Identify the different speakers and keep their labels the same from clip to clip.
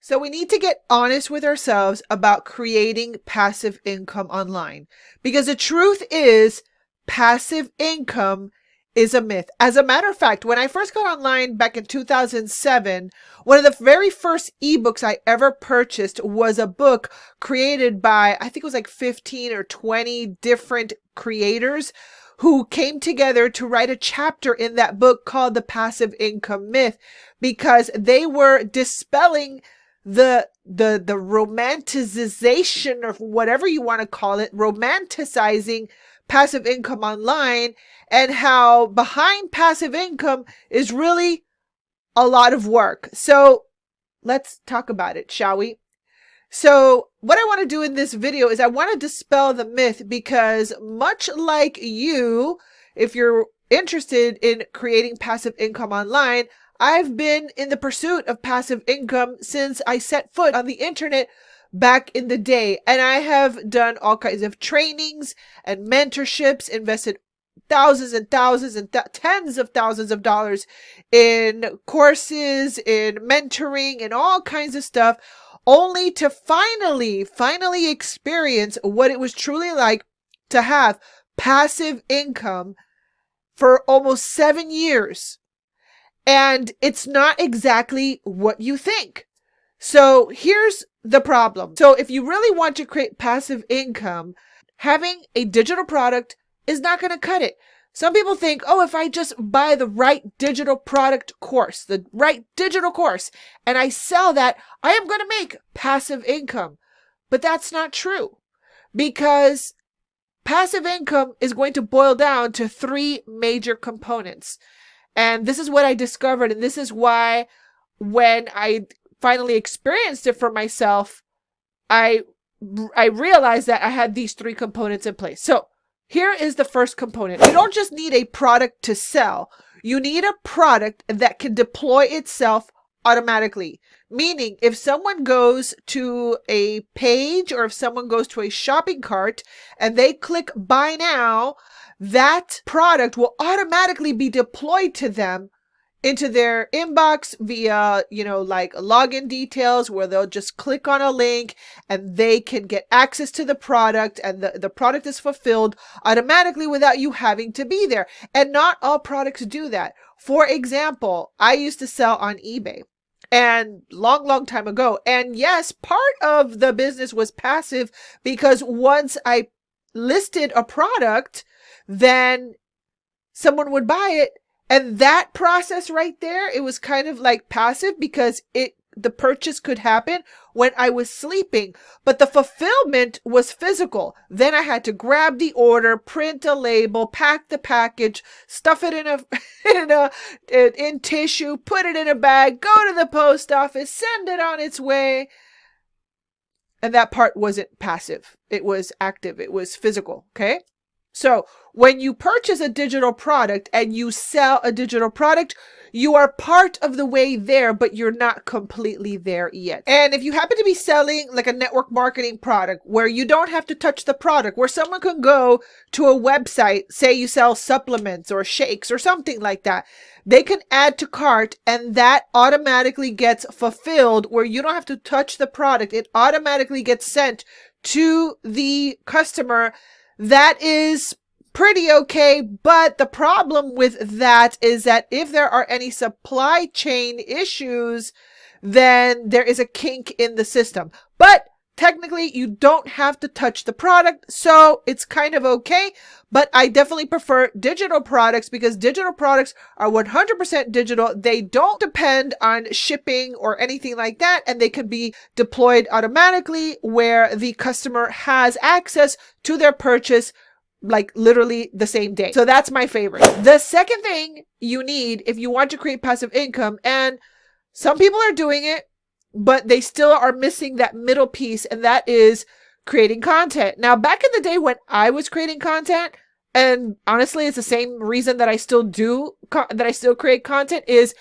Speaker 1: So we need to get honest with ourselves about creating passive income online, because the truth is passive income is a myth. As a matter of fact, when I first got online back in 2007, one of the very first ebooks I ever purchased was a book created by, I think it was like 15 or 20 different creators who came together to write a chapter in that book called The Passive Income Myth, because they were dispelling the romanticization, or whatever you want to call it, romanticizing passive income online, and how behind passive income is really a lot of work. So let's talk about it, shall we? So what I want to do in this video is I want to dispel the myth, because much like you, if you're interested in creating passive income online, I've been in the pursuit of passive income since I set foot on the internet back in the day. And I have done all kinds of trainings and mentorships, invested thousands and thousands and tens of thousands of dollars in courses, in mentoring, and all kinds of stuff, only to finally experience what it was truly like to have passive income for almost 7 years. And it's not exactly what you think. So here's the problem. So if you really want to create passive income, having a digital product is not going to cut it. Some people think, oh, if I just buy the right digital product course, the right digital course, and I sell that, I am going to make passive income. But that's not true, because passive income is going to boil down to 3 major components. And this is what I discovered. And this is why when I finally experienced it for myself, I realized that I had these 3 components in place. So here is the first component. You don't just need a product to sell. You need a product that can deploy itself automatically. Meaning, if someone goes to a page, or if someone goes to a shopping cart and they click buy now, that product will automatically be deployed to them into their inbox via, like login details, where they'll just click on a link and they can get access to the product, and the product is fulfilled automatically without you having to be there. And not all products do that. For example, I used to sell on eBay, and long time ago. And yes, part of the business was passive, because once I listed a product, then someone would buy it. And that process right there, it was kind of like passive, because the purchase could happen when I was sleeping, but the fulfillment was physical. Then I had to grab the order, print a label, pack the package, stuff it in tissue, put it in a bag, go to the post office, send it on its way. And that part wasn't passive. It was active. It was physical. Okay. So when you purchase a digital product and you sell a digital product, you are part of the way there, but you're not completely there yet. And if you happen to be selling like a network marketing product where you don't have to touch the product, where someone can go to a website, say you sell supplements or shakes or something like that, they can add to cart and that automatically gets fulfilled, where you don't have to touch the product. It automatically gets sent to the customer. That is pretty okay, but the problem with that is that if there are any supply chain issues, then there is a kink in the system. But technically, you don't have to touch the product, so it's kind of okay. But I definitely prefer digital products, because digital products are 100% digital. They don't depend on shipping or anything like that, and they can be deployed automatically, where the customer has access to their purchase like literally the same day. So that's my favorite. The second thing you need if you want to create passive income, and some people are doing it, but they still are missing that middle piece, and that is creating content. Now, back in the day when I was creating content, and honestly, it's the same reason that I still create content, is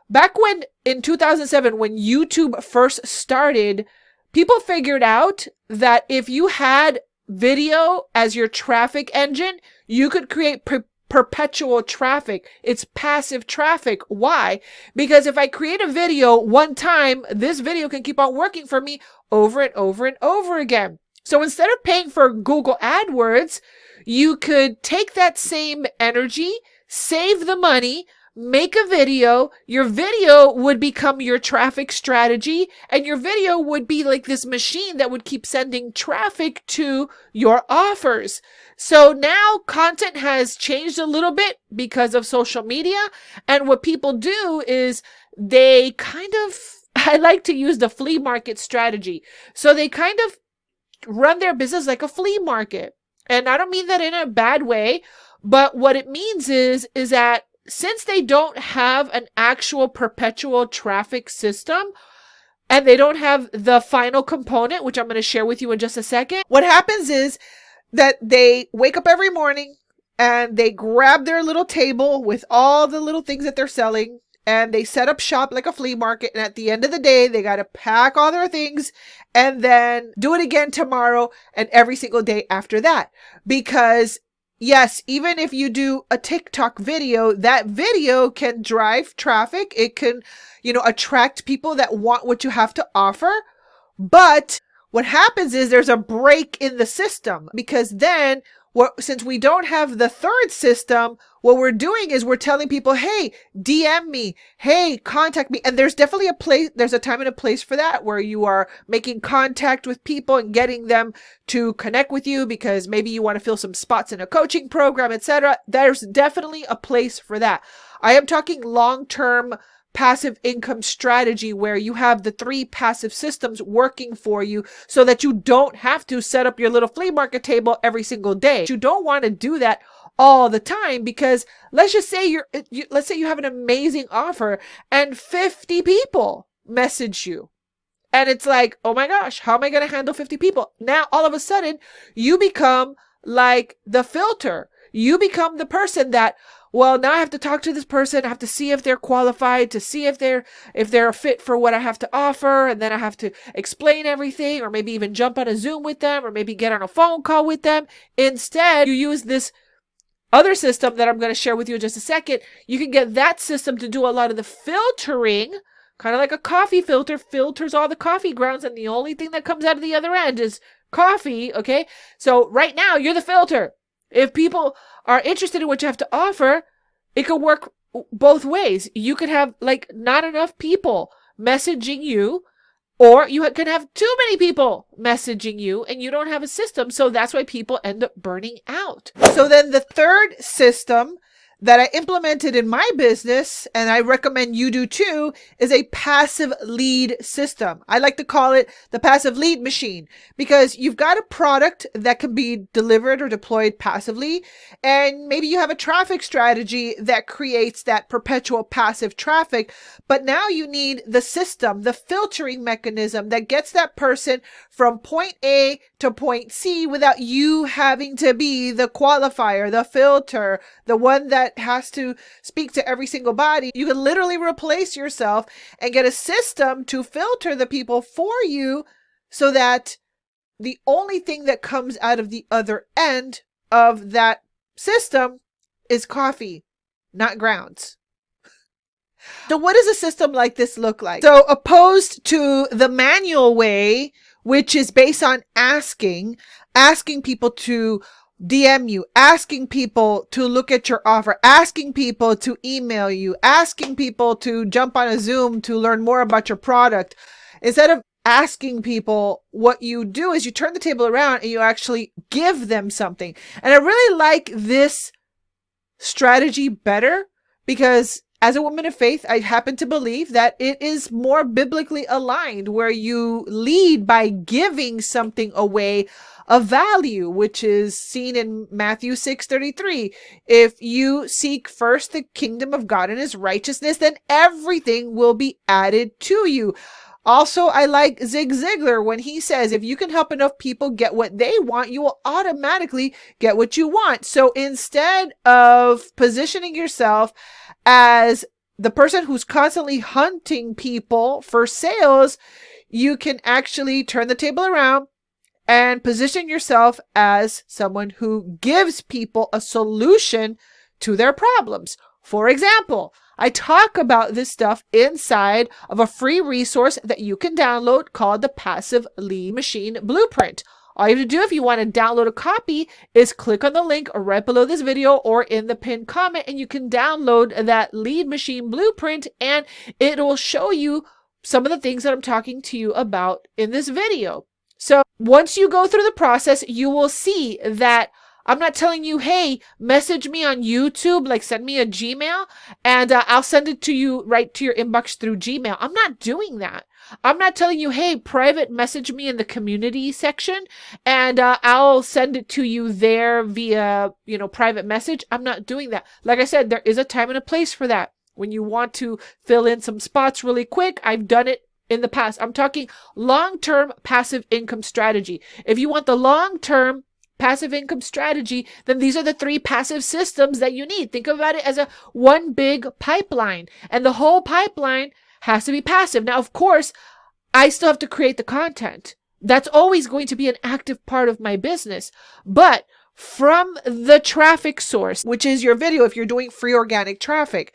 Speaker 1: back when in 2007, when YouTube first started, people figured out that if you had video as your traffic engine, you could create perpetual traffic. It's passive traffic. Why? Because if I create a video one time, this video can keep on working for me over and over and over again. So instead of paying for Google AdWords, you could take that same energy, save the money, make a video. Your video would become your traffic strategy, and your video would be like this machine that would keep sending traffic to your offers. So now content has changed a little bit because of social media. And what people do is they kind of, I like to use the flea market strategy. So they kind of run their business like a flea market. And I don't mean that in a bad way, but what it means is that since they don't have an actual perpetual traffic system, and they don't have the final component, which I'm going to share with you in just a second, what happens is that they wake up every morning and they grab their little table with all the little things that they're selling, and they set up shop like a flea market. And at the end of the day, they got to pack all their things and then do it again tomorrow and every single day after that. Because yes, even if you do a TikTok video, that video can drive traffic. It can, attract people that want what you have to offer. But what happens is there's a break in the system, because then since we don't have the third system, what we're doing is we're telling people, hey, DM me, hey, contact me. And there's definitely there's a time and a place for that, where you are making contact with people and getting them to connect with you because maybe you want to fill some spots in a coaching program, etc. There's definitely a place for that. I am talking long-term passive income strategy, where you have the 3 passive systems working for you so that you don't have to set up your little flea market table every single day. You don't want to do that all the time, because let's just say let's say you have an amazing offer and 50 people message you. And it's like, oh my gosh, how am I going to handle 50 people? Now, all of a sudden, you become like the filter. You become the person that, well, now I have to talk to this person. I have to see if they're qualified, to see if they're a fit for what I have to offer. And then I have to explain everything, or maybe even jump on a Zoom with them, or maybe get on a phone call with them. Instead, you use this other system that I'm going to share with you in just a second. You can get that system to do a lot of the filtering, kind of like a coffee filter filters all the coffee grounds, and the only thing that comes out of the other end is coffee. Okay. So right now you're the filter. If people are interested in what you have to offer, it could work both ways. You could have like not enough people messaging you, or you can have too many people messaging you and you don't have a system. So that's why people end up burning out. So then the third system that I implemented in my business, and I recommend you do too, is a passive lead system. I like to call it the passive lead machine, because you've got a product that can be delivered or deployed passively, and maybe you have a traffic strategy that creates that perpetual passive traffic, but now you need the system, the filtering mechanism that gets that person from point A to point C without you having to be the qualifier, the filter, the one that has to speak to every single body. You can literally replace yourself and get a system to filter the people for you, so that the only thing that comes out of the other end of that system is coffee, not grounds. So what does a system like this look like? So opposed to the manual way, which is based on asking people to DM you, asking people to look at your offer, asking people to email you, asking people to jump on a Zoom to learn more about your product. Instead of asking people, what you do is you turn the table around and you actually give them something. And I really like this strategy better, because as a woman of faith, I happen to believe that it is more biblically aligned, where you lead by giving something away of value, which is seen in Matthew 6:33. If you seek first the kingdom of God and his righteousness, then everything will be added to you. Also, I like Zig Ziglar when he says, if you can help enough people get what they want, you will automatically get what you want. So instead of positioning yourself as the person who's constantly hunting people for sales, you can actually turn the table around and position yourself as someone who gives people a solution to their problems. For example, I talk about this stuff inside of a free resource that you can download called the Passive Lead Machine Blueprint. All you have to do if you want to download a copy is click on the link right below this video or in the pinned comment, and you can download that lead machine blueprint, and it will show you some of the things that I'm talking to you about in this video. So once you go through the process, you will see that I'm not telling you, hey, message me on YouTube, like send me a Gmail and I'll send it to you right to your inbox through Gmail. I'm not doing that. I'm not telling you, hey, private message me in the community section and I'll send it to you there via, private message. I'm not doing that. Like I said, there is a time and a place for that. When you want to fill in some spots really quick, I've done it in the past. I'm talking long-term passive income strategy. If you want the long-term passive income strategy, then these are the 3 passive systems that you need. Think about it as one big pipeline, and the whole pipeline has to be passive. Now, of course, I still have to create the content. That's always going to be an active part of my business. But from the traffic source, which is your video, if you're doing free organic traffic,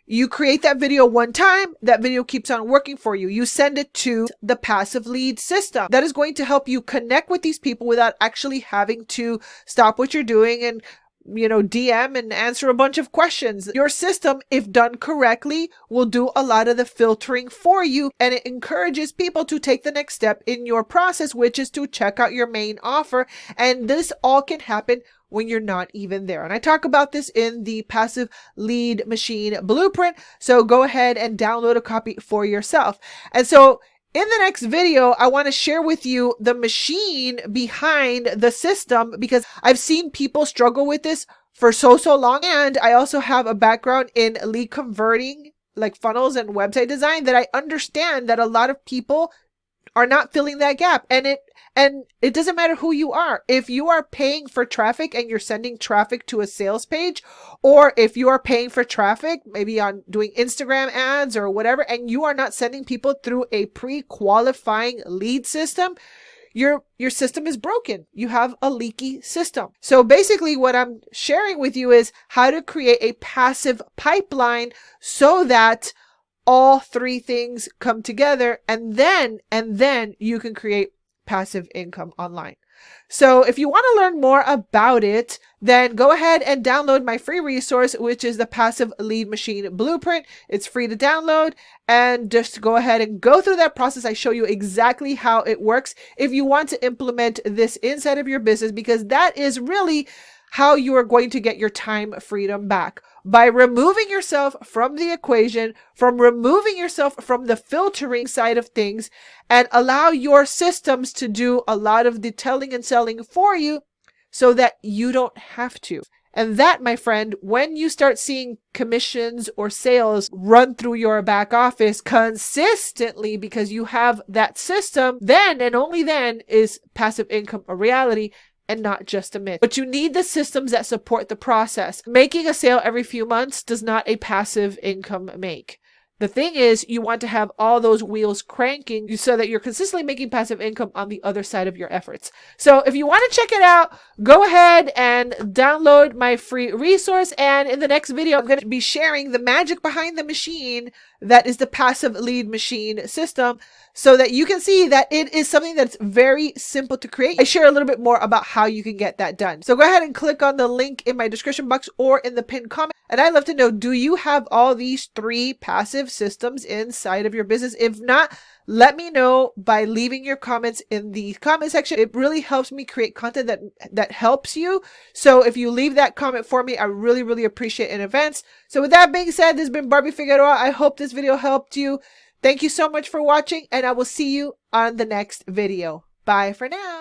Speaker 1: you create that video one time, that video keeps on working for you. You send it to the passive lead system. That is going to help you connect with these people without actually having to stop what you're doing and, DM and answer a bunch of questions. Your system, if done correctly, will do a lot of the filtering for you, and it encourages people to take the next step in your process, which is to check out your main offer. And this all can happen when you're not even there. And I talk about this in the Passive Lead Machine Blueprint. So go ahead and download a copy for yourself. And so in the next video, I want to share with you the machine behind the system, because I've seen people struggle with this for so long. And I also have a background in lead converting, like funnels and website design, that I understand that a lot of people are not filling that gap. And it doesn't matter who you are. If you are paying for traffic and you're sending traffic to a sales page, or if you are paying for traffic, maybe on doing Instagram ads or whatever, and you are not sending people through a pre-qualifying lead system, your system is broken. You have a leaky system. So basically what I'm sharing with you is how to create a passive pipeline so that all 3 things come together, and then you can create passive income online. So if you want to learn more about it, then go ahead and download my free resource, which is the Passive Lead Machine Blueprint. It's free to download, and just go ahead and go through that process. I show you exactly how it works if you want to implement this inside of your business, because that is really how you are going to get your time freedom back. By removing yourself from the equation, from removing yourself from the filtering side of things, and allow your systems to do a lot of the telling and selling for you so that you don't have to. And that, my friend, when you start seeing commissions or sales run through your back office consistently because you have that system, then and only then is passive income a reality and not just a myth. But you need the systems that support the process. Making a sale every few months does not a passive income make. The thing is, you want to have all those wheels cranking so that you're consistently making passive income on the other side of your efforts. So if you want to check it out, go ahead and download my free resource. And in the next video, I'm going to be sharing the magic behind the machine that is the Passive Lead Machine system, so that you can see that it is something that's very simple to create. I share a little bit more about how you can get that done. So go ahead and click on the link in my description box or in the pinned comment. And I'd love to know, do you have all these 3 passive systems inside of your business? If not, let me know by leaving your comments in the comment section. It really helps me create content that helps you. So if you leave that comment for me, I really appreciate it in advance. So with that being said, this has been Barbie Figueroa. I hope this video helped you. Thank you so much for watching, and I will see you on the next video. Bye for now.